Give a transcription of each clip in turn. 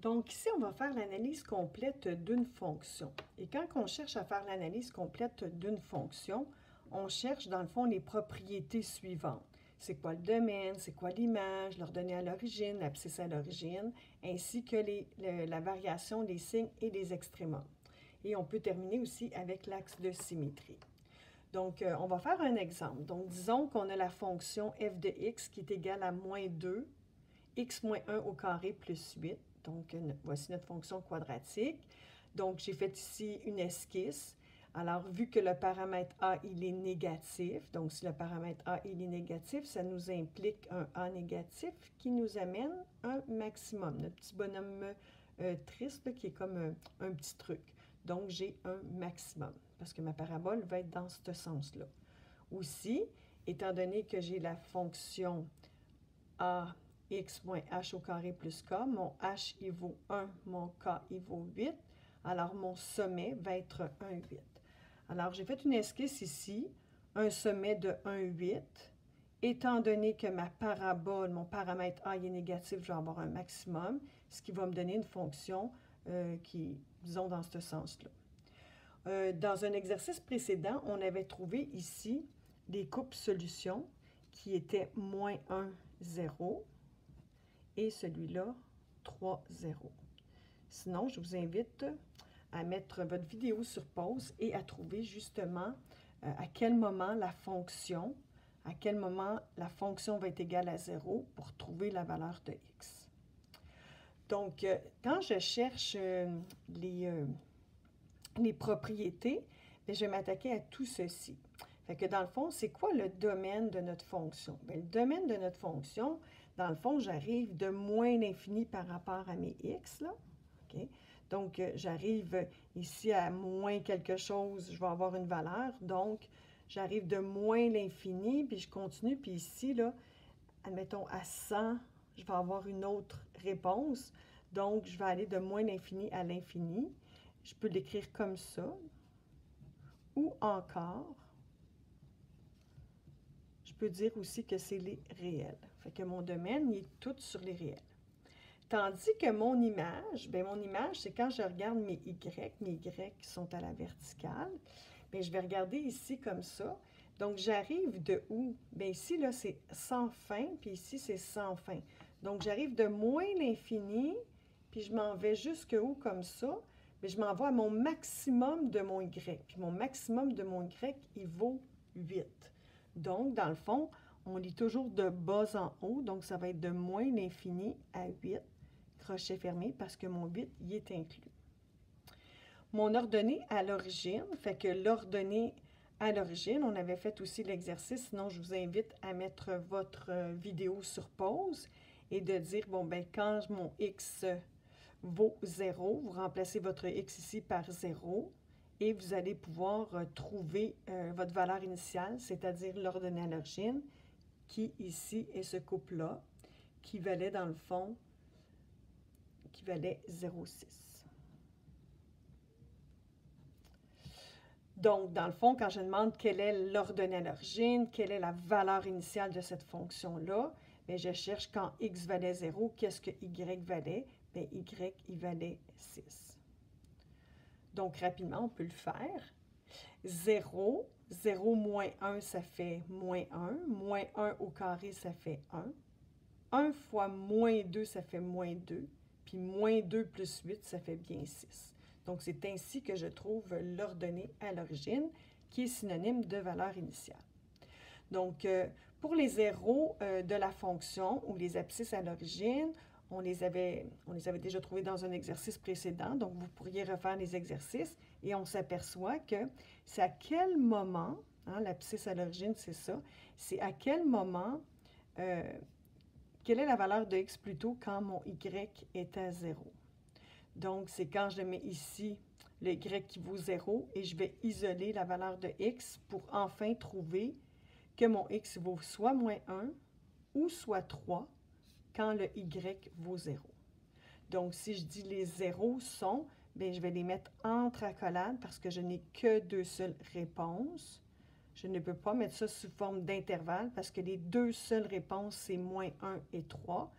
Donc ici, on va faire l'analyse complète d'une fonction. Et quand on cherche à faire l'analyse complète d'une fonction, on cherche dans le fond les propriétés suivantes. C'est quoi le domaine, c'est quoi l'image, l'ordonnée à l'origine, l'abscisse à l'origine, ainsi que la variation des signes et des extrémums. Et on peut terminer aussi avec l'axe de symétrie. Donc, on va faire un exemple. Donc, disons qu'on a la fonction f de x qui est égale à moins 2, x moins 1 au carré plus 8. Donc, voici notre fonction quadratique. Donc, j'ai fait ici une esquisse. Alors, vu que le paramètre a, il est négatif, donc si le paramètre a, il est négatif, ça nous implique un a négatif qui nous amène un maximum. Notre petit bonhomme triste là, qui est comme un petit truc. Donc, j'ai un maximum parce que ma parabole va être dans ce sens-là. Aussi, étant donné que j'ai la fonction a x moins h au carré plus k, mon h il vaut 1, mon k il vaut 8, alors mon sommet va être 1, 8. Alors j'ai fait une esquisse ici, un sommet de 1, 8. Étant donné que ma parabole, mon paramètre a est négatif, je vais avoir un maximum, ce qui va me donner une fonction qui, disons, dans ce sens-là. Dans un exercice précédent, on avait trouvé ici des coupes solutions qui étaient moins 1, 0 et celui-là, 3, 0. Sinon, je vous invite à mettre votre vidéo sur pause et à trouver justement à quel moment la fonction va être égale à 0 pour trouver la valeur de x. Donc, quand je cherche les propriétés, bien, je vais m'attaquer à tout ceci. Fait que dans le fond, c'est quoi le domaine de notre fonction? Bien, le domaine de notre fonction, dans le fond, j'arrive de moins l'infini par rapport à mes x, là. Okay? Donc, j'arrive ici à moins quelque chose, je vais avoir une valeur. Donc, j'arrive de moins l'infini, puis je continue. Puis ici, là, admettons à 100, je vais avoir une autre réponse. Donc, je vais aller de moins l'infini à l'infini. Je peux l'écrire comme ça. Ou encore, je peux dire aussi que c'est les réels. Fait que mon domaine, il est tout sur les réels. Tandis que mon image, bien, mon image, c'est quand je regarde mes y sont à la verticale, bien, je vais regarder ici comme ça. Donc, j'arrive de où? Bien, ici, là, c'est sans fin, puis ici, c'est sans fin. Donc, j'arrive de moins l'infini, puis je m'en vais jusque où comme ça? Bien, je m'en vais à mon maximum de mon y. Puis mon maximum de mon y, il vaut 8. Donc, dans le fond, on lit toujours de bas en haut, donc ça va être de moins l'infini à 8. Crochet fermé parce que mon 8 y est inclus. Mon ordonnée à l'origine, fait que l'ordonnée à l'origine, on avait fait aussi l'exercice, sinon je vous invite à mettre votre vidéo sur pause et de dire, bon, ben quand mon x vaut 0, vous remplacez votre x ici par 0 et vous allez pouvoir trouver votre valeur initiale, c'est-à-dire l'ordonnée à l'origine, qui ici est ce couple-là, qui valait dans le fond qui valait 0,6. Donc, dans le fond, quand je demande quelle est l'ordonnée à l'origine, quelle est la valeur initiale de cette fonction-là, bien, je cherche quand x valait 0, qu'est-ce que y valait? Bien, y, il valait 6. Donc, rapidement, on peut le faire. 0, 0 moins 1, ça fait moins 1. Moins 1 au carré, ça fait 1. 1 fois moins 2, ça fait moins 2. Puis moins 2 plus 8, ça fait bien 6. Donc, c'est ainsi que je trouve l'ordonnée à l'origine, qui est synonyme de valeur initiale. Donc, pour les zéros de la fonction ou les abscisses à l'origine, on les avait déjà trouvés dans un exercice précédent. Donc, vous pourriez refaire les exercices et on s'aperçoit que c'est à quel moment, hein, l'abscisse à l'origine, c'est ça, c'est à quel moment... quelle est la valeur de x plutôt quand mon y est à 0? Donc, c'est quand je mets ici le y qui vaut 0 et je vais isoler la valeur de x pour enfin trouver que mon x vaut soit moins 1 ou soit 3 quand le y vaut 0. Donc, si je dis les zéros sont, bien, je vais les mettre entre accolades parce que je n'ai que deux seules réponses. Je ne peux pas mettre ça sous forme d'intervalle parce que les deux seules réponses, c'est moins 1 et 3.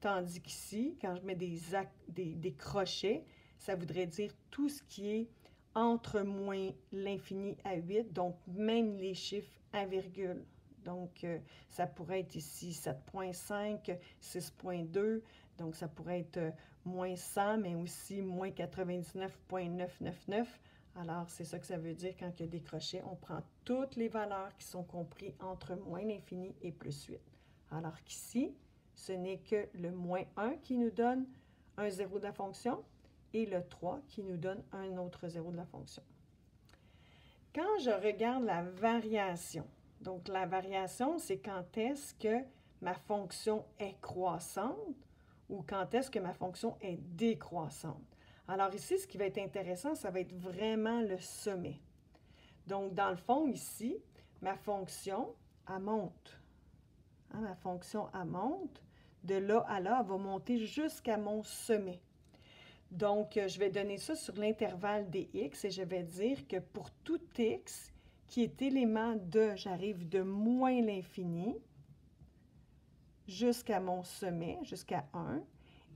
Tandis qu'ici, quand je mets des crochets, ça voudrait dire tout ce qui est entre moins l'infini à 8, donc même les chiffres à virgule. Donc, ça pourrait être ici 7,5, 6,2, donc ça pourrait être moins 100, mais aussi moins 99,999. Alors, c'est ça que ça veut dire quand il y a des crochets. On prend toutes les valeurs qui sont comprises entre moins l'infini et plus 8. Alors qu'ici, ce n'est que le moins 1 qui nous donne un zéro de la fonction et le 3 qui nous donne un autre zéro de la fonction. Quand je regarde la variation, donc la variation, c'est quand est-ce que ma fonction est croissante ou quand est-ce que ma fonction est décroissante. Alors ici, ce qui va être intéressant, ça va être vraiment le sommet. Donc, dans le fond, ici, ma fonction, elle monte. Hein, ma fonction, elle monte. De là à là, elle va monter jusqu'à mon sommet. Donc, je vais donner ça sur l'intervalle des x et je vais dire que pour tout x qui est élément de, j'arrive de moins l'infini jusqu'à mon sommet, jusqu'à 1.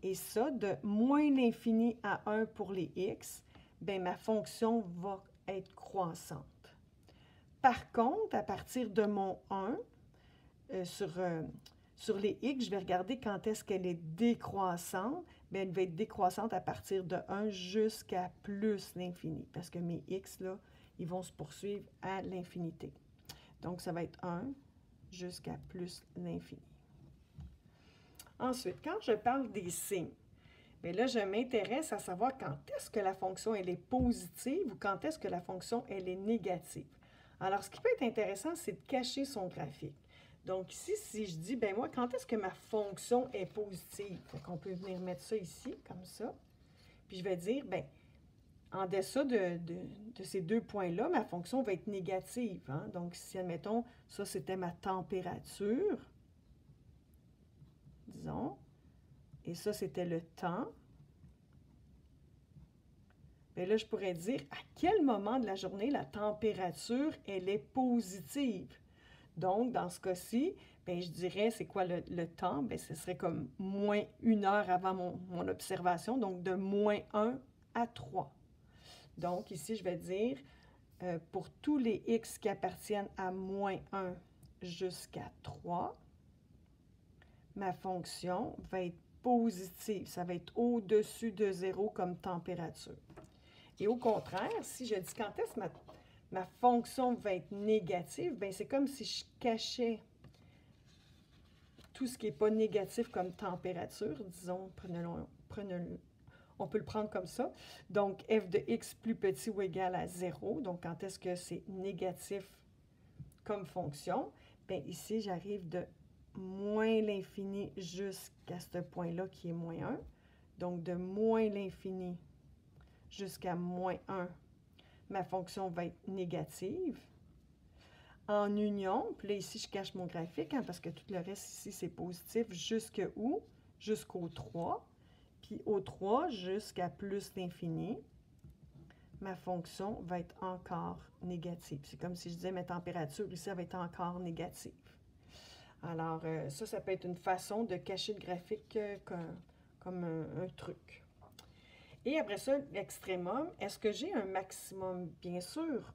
Et ça, de moins l'infini à 1 pour les x, bien, ma fonction va être croissante. Par contre, à partir de mon 1, sur les x, je vais regarder quand est-ce qu'elle est décroissante. Bien, elle va être décroissante à partir de 1 jusqu'à plus l'infini, parce que mes x, là, ils vont se poursuivre à l'infinité. Donc, ça va être 1 jusqu'à plus l'infini. Ensuite, quand je parle des signes, bien là, je m'intéresse à savoir quand est-ce que la fonction elle est positive ou quand est-ce que la fonction elle est négative. Alors, ce qui peut être intéressant, c'est de cacher son graphique. Donc ici, si je dis, ben moi, quand est-ce que ma fonction est positive? On peut venir mettre ça ici, comme ça. Puis je vais dire, ben en dessous de ces deux points-là, ma fonction va être négative. Hein? Donc si, admettons, ça c'était ma température, disons, et ça c'était le temps, bien là, je pourrais dire à quel moment de la journée la température, elle est positive. Donc, dans ce cas-ci, bien, je dirais, c'est quoi le temps? Bien, ce serait comme moins 1 heure avant mon observation, donc de moins 1 à 3. Donc, ici, je vais dire, pour tous les x qui appartiennent à moins 1 jusqu'à 3, ma fonction va être positive. Ça va être au-dessus de 0 comme température. Et au contraire, si je dis quand est-ce que ma fonction va être négative, bien c'est comme si je cachais tout ce qui n'est pas négatif comme température. Disons, on peut le prendre comme ça. Donc, f de x plus petit ou égal à 0. Donc, quand est-ce que c'est négatif comme fonction? Bien, ici, j'arrive de moins l'infini jusqu'à ce point-là qui est moins 1. Donc, de moins l'infini jusqu'à moins 1, ma fonction va être négative. En union, puis là, ici, je cache mon graphique, hein, parce que tout le reste ici, c'est positif. Jusqu'où? Jusqu'au 3. Puis au 3, jusqu'à plus l'infini, ma fonction va être encore négative. C'est comme si je disais ma température ici, elle va être encore négative. Alors, ça peut être une façon de cacher le graphique comme un truc. Et après ça, l'extrémum, est-ce que j'ai un maximum? Bien sûr.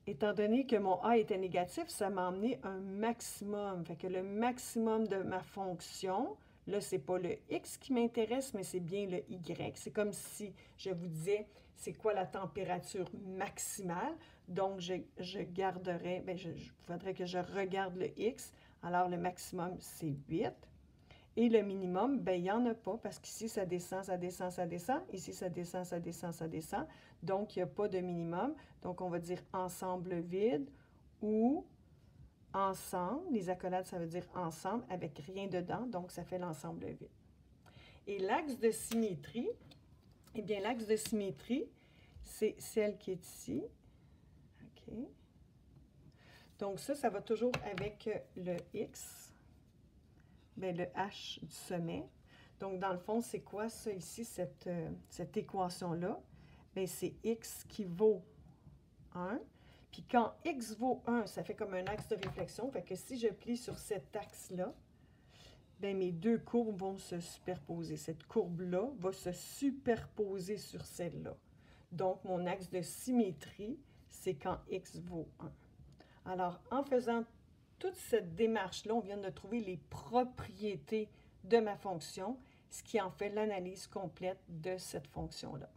Étant donné que mon A était négatif, ça m'a amené un maximum. Fait que le maximum de ma fonction, là, ce n'est pas le X qui m'intéresse, mais c'est bien le Y. C'est comme si je vous disais, c'est quoi la température maximale? Donc, je garderais, bien, il faudrait que je regarde le X. Alors, le maximum, c'est 8. Et le minimum, bien, il n'y en a pas parce qu'ici, ça descend, ça descend, ça descend. Ici, ça descend, ça descend, ça descend. Donc, il n'y a pas de minimum. Donc, on va dire ensemble vide ou ensemble. Les accolades, ça veut dire ensemble avec rien dedans. Donc, ça fait l'ensemble vide. Et l'axe de symétrie, eh bien, l'axe de symétrie, c'est celle qui est ici. OK. Donc, ça va toujours avec le X. Bien, le H du sommet. Donc, dans le fond, c'est quoi ça ici, cette équation-là? Bien, c'est X qui vaut 1. Puis quand X vaut 1, ça fait comme un axe de réflexion. Fait que si je plie sur cet axe-là, bien, mes deux courbes vont se superposer. Cette courbe-là va se superposer sur celle-là. Donc, mon axe de symétrie, c'est quand x vaut 1. Alors, en faisant toute cette démarche-là, on vient de trouver les propriétés de ma fonction, ce qui en fait l'analyse complète de cette fonction-là.